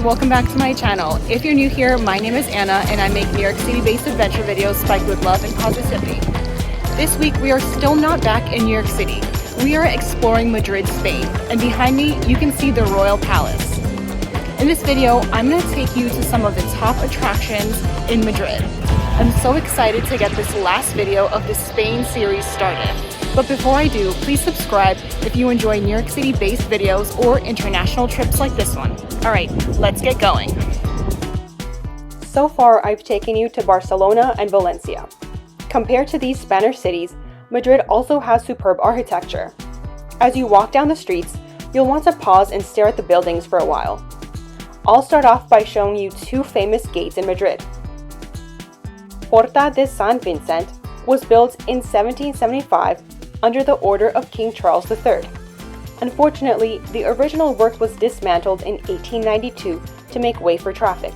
welcome back to my channel. If you're new here, my name is Anna and I make New York City based adventure videos spiked with love and positivity. This week we are still not back in New York City. We are exploring Madrid, Spain, and behind me you can see the Royal Palace. In this video, I'm going to take you to some of the top attractions in Madrid. I'm so excited to get this last video of the Spain series started. But before I do, please subscribe if you enjoy New York City based videos or international trips like this one. Alright, let's get going. So far, I've taken you to Barcelona and Valencia. Compared to these Spanish cities, Madrid also has superb architecture. As you walk down the streets, you'll want to pause and stare at the buildings for a while. I'll start off by showing you two famous gates in Madrid. Porta de Sant Vicent was built in 1775 under the order of King Charles III. Unfortunately, the original work was dismantled in 1892 to make way for traffic.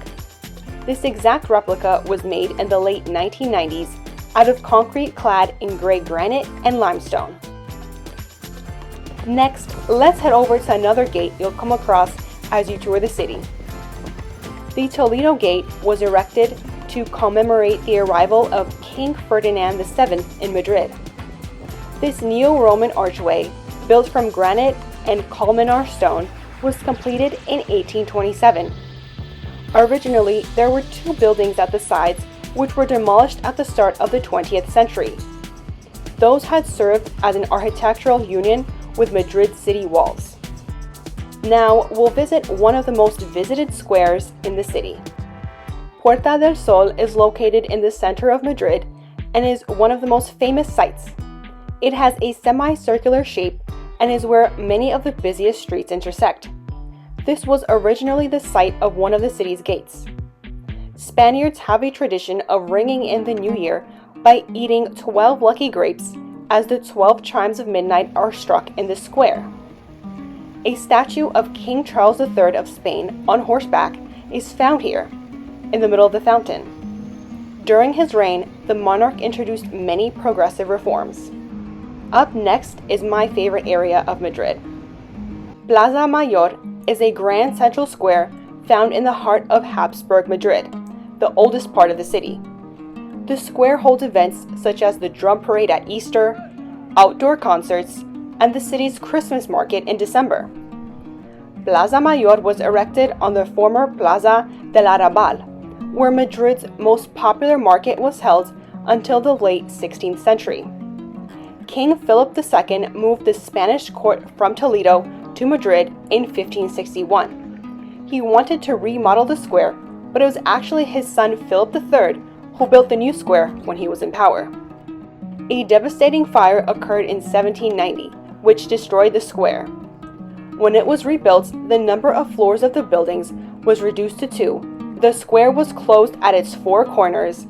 This exact replica was made in the late 1990s out of concrete clad in grey granite and limestone. Next, let's head over to another gate you'll come across as you tour the city. The Toledo Gate was erected to commemorate the arrival of King Ferdinand VII in Madrid. This neo-Roman archway, built from granite and columnar stone, was completed in 1827. Originally, there were two buildings at the sides which were demolished at the start of the 20th century. Those had served as an architectural union with Madrid's city walls. Now, we'll visit one of the most visited squares in the city. Puerta del Sol is located in the center of Madrid and is one of the most famous sites. It has a semicircular shape and is where many of the busiest streets intersect. This was originally the site of one of the city's gates. Spaniards have a tradition of ringing in the new year by eating 12 lucky grapes as the 12 chimes of midnight are struck in the square. A statue of King Charles III of Spain on horseback is found here, in the middle of the fountain. During his reign, the monarch introduced many progressive reforms. Up next is my favorite area of Madrid. Plaza Mayor is a grand central square found in the heart of Habsburg Madrid, the oldest part of the city. The square holds events such as the drum parade at Easter, outdoor concerts, and the city's Christmas market in December. Plaza Mayor was erected on the former Plaza del Arrabal, where Madrid's most popular market was held until the late 16th century. King Philip II moved the Spanish court from Toledo to Madrid in 1561. He wanted to remodel the square, but it was actually his son Philip III who built the new square when he was in power. A devastating fire occurred in 1790, which destroyed the square. When it was rebuilt, the number of floors of the buildings was reduced to 2, the square was closed at its 4 corners,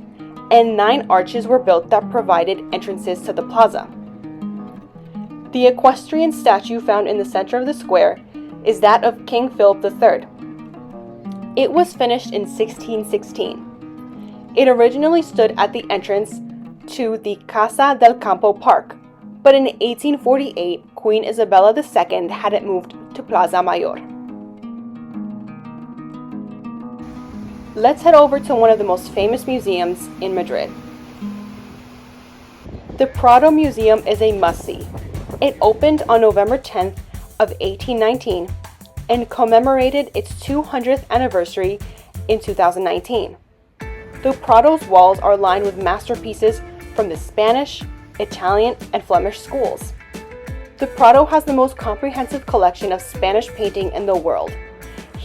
and 9 arches were built that provided entrances to the plaza. The equestrian statue found in the center of the square is that of King Philip III. It was finished in 1616. It originally stood at the entrance to the Casa del Campo Park, but in 1848, Queen Isabella II had it moved to Plaza Mayor. Let's head over to one of the most famous museums in Madrid. The Prado Museum is a must-see. It opened on November 10th of 1819 and commemorated its 200th anniversary in 2019. The Prado's walls are lined with masterpieces from the Spanish, Italian, and Flemish schools. The Prado has the most comprehensive collection of Spanish painting in the world.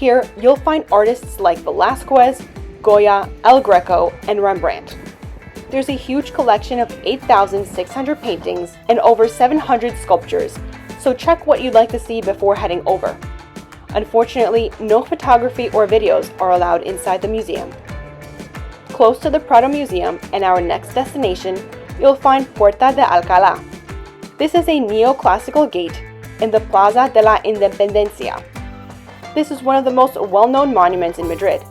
Here, you'll find artists like Velázquez, Goya, El Greco, and Rembrandt. There's a huge collection of 8,600 paintings and over 700 sculptures, so check what you'd like to see before heading over. Unfortunately, no photography or videos are allowed inside the museum. Close to the Prado Museum and our next destination, you'll find Puerta de Alcala. This is a neoclassical gate in the Plaza de la Independencia. This is one of the most well-known monuments in Madrid.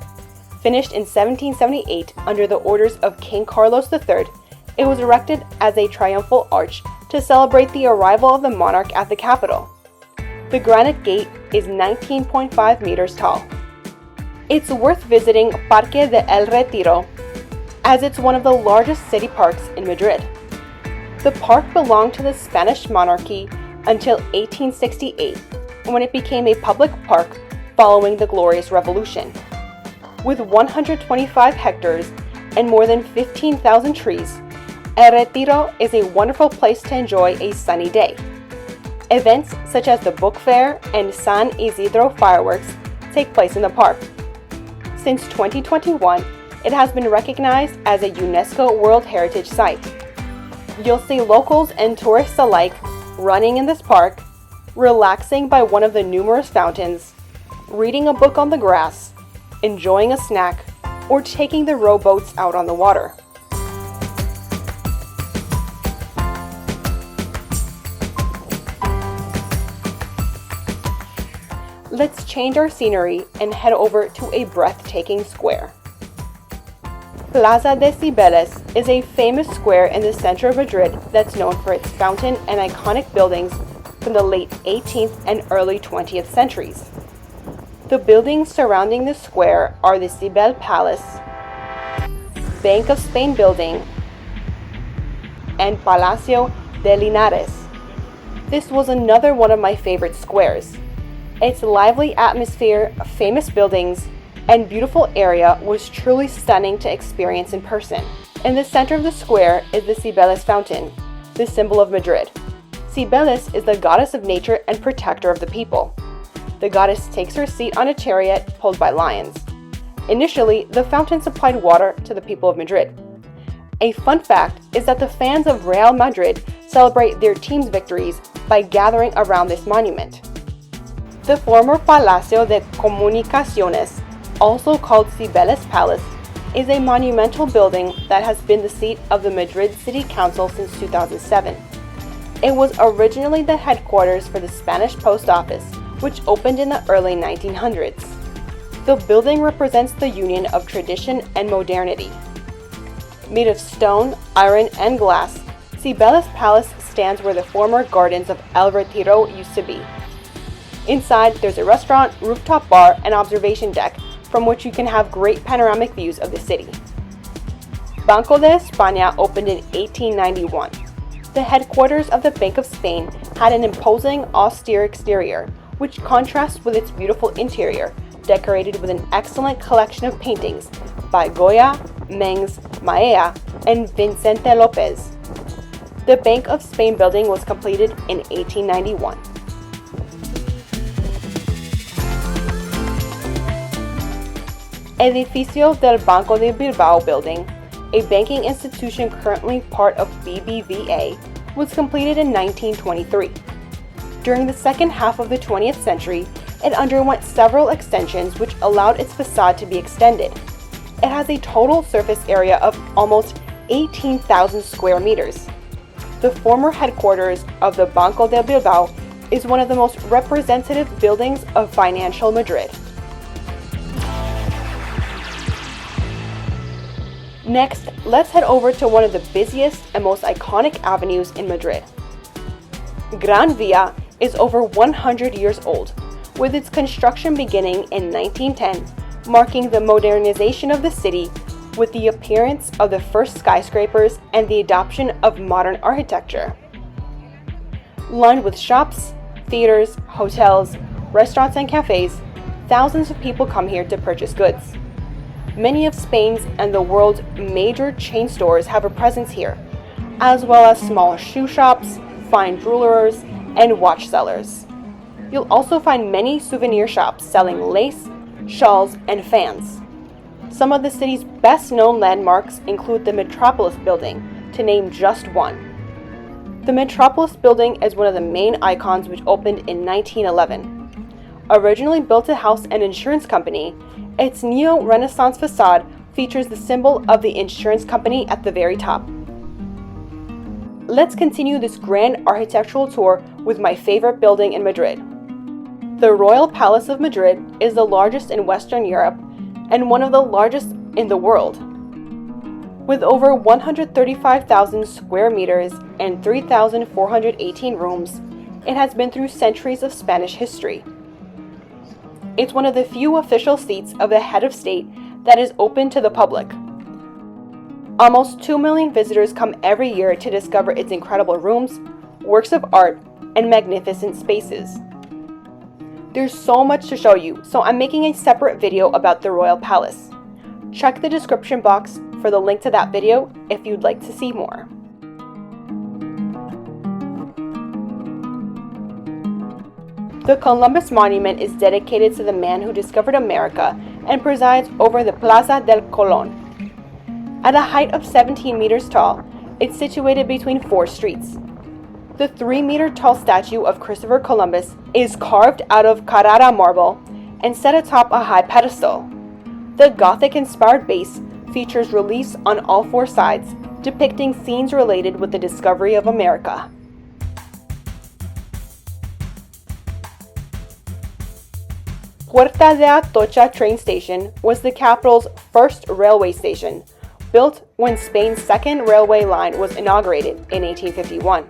Finished in 1778 under the orders of King Carlos III, it was erected as a triumphal arch to celebrate the arrival of the monarch at the capital. The granite gate is 19.5 meters tall. It's worth visiting Parque de El Retiro, as it's one of the largest city parks in Madrid. The park belonged to the Spanish monarchy until 1868, when it became a public park following the Glorious Revolution. With 125 hectares and more than 15,000 trees, El Retiro is a wonderful place to enjoy a sunny day. Events such as the book fair and San Isidro fireworks take place in the park. Since 2021, it has been recognized as a UNESCO World Heritage Site. You'll see locals and tourists alike running in this park, relaxing by one of the numerous fountains, reading a book on the grass, enjoying a snack, or taking the rowboats out on the water. Let's change our scenery and head over to a breathtaking square. Plaza de Cibeles is a famous square in the center of Madrid that's known for its fountain and iconic buildings from the late 18th and early 20th centuries. The buildings surrounding the square are the Cibeles Palace, Bank of Spain building, and Palacio de Linares. This was another one of my favorite squares. Its lively atmosphere, famous buildings, and beautiful area was truly stunning to experience in person. In the center of the square is the Cibeles fountain, the symbol of Madrid. Cibeles is the goddess of nature and protector of the people. The goddess takes her seat on a chariot pulled by lions. Initially, the fountain supplied water to the people of Madrid. A fun fact is that the fans of Real Madrid celebrate their team's victories by gathering around this monument. The former Palacio de Comunicaciones, also called Cibeles Palace, is a monumental building that has been the seat of the Madrid City Council since 2007. It was originally the headquarters for the Spanish Post Office, which opened in the early 1900s. The building represents the union of tradition and modernity. Made of stone, iron, and glass, Cibeles Palace stands where the former gardens of El Retiro used to be. Inside, there's a restaurant, rooftop bar, and observation deck from which you can have great panoramic views of the city. Banco de España opened in 1891. The headquarters of the Bank of Spain had an imposing, austere exterior, which contrasts with its beautiful interior, decorated with an excellent collection of paintings by Goya, Mengs, Maea, and Vicent Lopez. The Bank of Spain building was completed in 1891. Edificio del Banco de Bilbao building, a banking institution currently part of BBVA, was completed in 1923. During the second half of the 20th century, it underwent several extensions which allowed its facade to be extended. It has a total surface area of almost 18,000 square meters. The former headquarters of the Banco de Bilbao is one of the most representative buildings of financial Madrid. Next, let's head over to one of the busiest and most iconic avenues in Madrid. Gran Via is over 100 years old, with its construction beginning in 1910, marking the modernization of the city with the appearance of the first skyscrapers and the adoption of modern architecture. Lined with shops, theaters, hotels, restaurants, and cafes, thousands of people come here to purchase goods. Many of Spain's and the world's major chain stores have a presence here, as well as small shoe shops, fine jewelers, and watch sellers. You'll also find many souvenir shops selling lace, shawls, and fans. Some of the city's best-known landmarks include the Metropolis building, to name just one. The Metropolis building is one of the main icons which opened in 1911. Originally built to house an insurance company, its neo-Renaissance facade features the symbol of the insurance company at the very top. Let's continue this grand architectural tour with my favorite building in Madrid. The Royal Palace of Madrid is the largest in Western Europe and one of the largest in the world. With over 135,000 square meters and 3,418 rooms, it has been through centuries of Spanish history. It's one of the few official seats of the head of state that is open to the public. Almost 2 million visitors come every year to discover its incredible rooms, works of art, and magnificent spaces. There's so much to show you, so I'm making a separate video about the Royal Palace. Check the description box for the link to that video if you'd like to see more. The Columbus Monument is dedicated to the man who discovered America and presides over the Plaza del Colón. At a height of 17 meters tall, it's situated between 4 streets. The 3-meter-tall statue of Christopher Columbus is carved out of Carrara marble and set atop a high pedestal. The Gothic-inspired base features reliefs on all 4 sides, depicting scenes related with the discovery of America. Puerta de Atocha train station was the capital's first railway station, built when Spain's second railway line was inaugurated in 1851.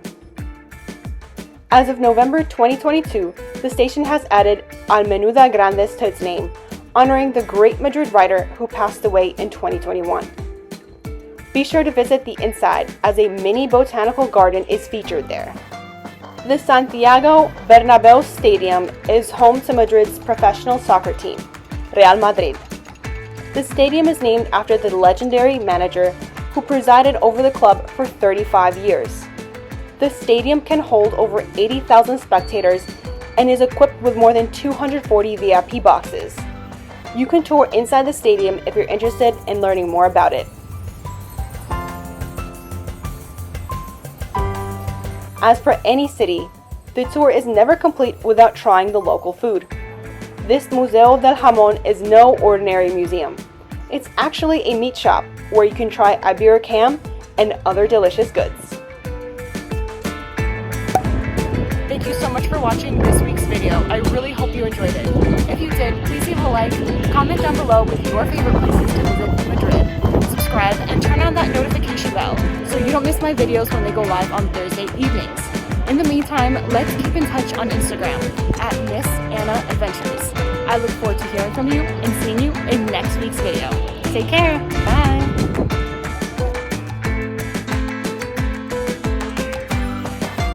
As of November 2022, the station has added Almenuda Grandes to its name, honoring the great Madrid writer who passed away in 2021. Be sure to visit the inside, as a mini botanical garden is featured there. The Santiago Bernabeu Stadium is home to Madrid's professional soccer team, Real Madrid. The stadium is named after the legendary manager who presided over the club for 35 years. The stadium can hold over 80,000 spectators and is equipped with more than 240 VIP boxes. You can tour inside the stadium if you're interested in learning more about it. As for any city, the tour is never complete without trying the local food. This Museo del Jamón is no ordinary museum. It's actually a meat shop where you can try Iberic ham and other delicious goods. Thank you so much for watching this week's video. I really hope you enjoyed it. If you did, please leave a like, comment down below with your favorite places to visit in Madrid, subscribe, and turn on that notification bell so you don't miss my videos when they go live on Thursday evenings. In the meantime, let's keep in touch on Instagram at Miss Anna Adventures. I look forward to hearing from you and seeing you in next week's video. Take care. Bye.